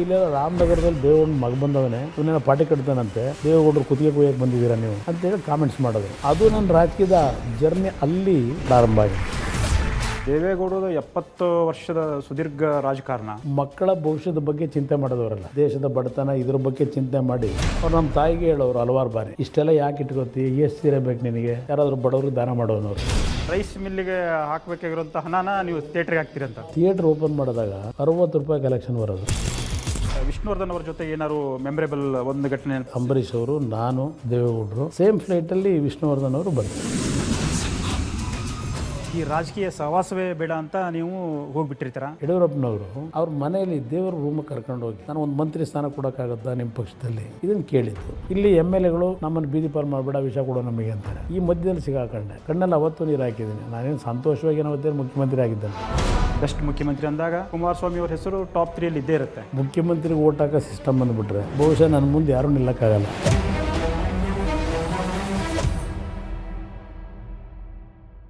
ಇಲ್ಲೆಲ್ಲ ರಾಮನಗರದಲ್ಲಿ ದೇವೇಗೌಡ ಮಗ ಬಂದವನೇ ಇವನೇನೋ ಪಾರ್ಟಿ ಕಟ್ತಾನಂತೆ, ದೇವೇಗೌಡರು ಕುತ್ತಿಗೆ ಕೊಯ್ಯಕ್ಕೆ ಬಂದಿದ್ದೀರಾ ನೀವು ಅಂತೇಳಿ ಕಾಮೆಂಟ್ಸ್ ಮಾಡೋದು. ಅದು ನನ್ನ ರಾಜಕೀಯದ ಜರ್ನಿ ಅಲ್ಲಿ ಪ್ರಾರಂಭ ಆಗಿದೆ. ದೇವೇಗೌಡರು 70 ವರ್ಷದ ಸುದೀರ್ಘ ರಾಜಕಾರಣ. ಮಕ್ಕಳ ಭವಿಷ್ಯದ ಬಗ್ಗೆ ಚಿಂತೆ ಮಾಡೋದವರಲ್ಲ, ದೇಶದ ಬಡತನ ಇದ್ರ ಬಗ್ಗೆ ಚಿಂತೆ ಮಾಡಿ ಅವ್ರು ನಮ್ಮ ತಾಯಿಗೆ ಹೇಳೋರು ಹಲವಾರು ಬಾರಿ, ಇಷ್ಟೆಲ್ಲ ಯಾಕೆ ಇಟ್ಕೋತಿ, ಎಷ್ಟು ಸೀರೆ ಬೇಕು ನಿನಗೆ, ಯಾರಾದರೂ ಬಡವ್ರಿಗೆ ದಾನ ಮಾಡೋನವ್ರು. ರೈಸ್ ಮಿಲ್ಲಿಗೆ ಹಾಕಬೇಕಾಗಿರುವಂಥ ಹಣನ ನೀವು ಥಿಯೇಟ್ರಿಗೆ ಹಾಕ್ತೀರಂತ. ಥಿಯೇಟ್ರ್ ಓಪನ್ ಮಾಡಿದಾಗ 60 ರೂಪಾಯಿ ಕಲೆಕ್ಷನ್ ಬರೋದು. ವಿಷ್ಣುವರ್ಧನ್ ಅವ್ರ ಜೊತೆ ಏನಾದ್ರು ಮೆಮೊರೇಬಲ್ ಒಂದು ಘಟನೆ? ಅಂಬರೀಷ್ ಅವರು, ನಾನು, ದೇವೇಗೌಡರು ಸೇಮ್ ಫ್ಲೈಟಲ್ಲಿ ವಿಷ್ಣುವರ್ಧನ್ ಅವರು ಬಂದರು. ಈ ರಾಜಕೀಯ ಸಹವಾಸವೇ ಬೇಡ ಅಂತ ನೀವು ಹೋಗ್ಬಿಟ್ಟಿರ್ತೀರ. ಯಡಿಯೂರಪ್ಪನವರು ಅವ್ರ ಮನೆಯಲ್ಲಿ ದೇವರ ರೂಮ್ ಕರ್ಕೊಂಡು ಹೋಗಿ ನಾನು ಒಂದು ಮಂತ್ರಿ ಸ್ಥಾನ ಕೊಡೋಕ್ಕಾಗತ್ತಾ ನಿಮ್ಮ ಪಕ್ಷದಲ್ಲಿ, ಇದನ್ನು ಕೇಳಿದ್ದು. ಇಲ್ಲಿ MLAಗಳು ನಮ್ಮನ್ನು ಬೀದಿ ಪಾರು ಮಾಡಬೇಡ, ವಿಷಯ ಕೊಡೋ ನಮಗೆ ಅಂತಾರೆ. ಈ ಮಧ್ಯದಲ್ಲಿ ಸಿಗಾಕೊಂಡೆ, ಕಣ್ಣಲ್ಲಿ ಅವತ್ತು ನೀರು ಹಾಕಿದ್ದೀನಿ. ನಾನೇನು ಸಂತೋಷವಾಗಿ ಅವತ್ತೇ ಮುಖ್ಯಮಂತ್ರಿ ಆಗಿದ್ದೇನೆ. ಬೆಸ್ಟ್ ಮುಖ್ಯಮಂತ್ರಿ ಅಂದಾಗ ಕುಮಾರಸ್ವಾಮಿ ಅವ್ರ ಹೆಸರು ಟಾಪ್ 3 ಇದ್ದೇ ಇರುತ್ತೆ. ಮುಖ್ಯಮಂತ್ರಿಗೆ ಓಟ್ ಹಾಕೋ ಸಿಸ್ಟಮ್ ಬಂದುಬಿಟ್ರೆ ಬಹುಶಃ ನನ್ನ ಮುಂದೆ ಯಾರೂ ನಿಲ್ಲಕ್ಕಾಗಲ್ಲ.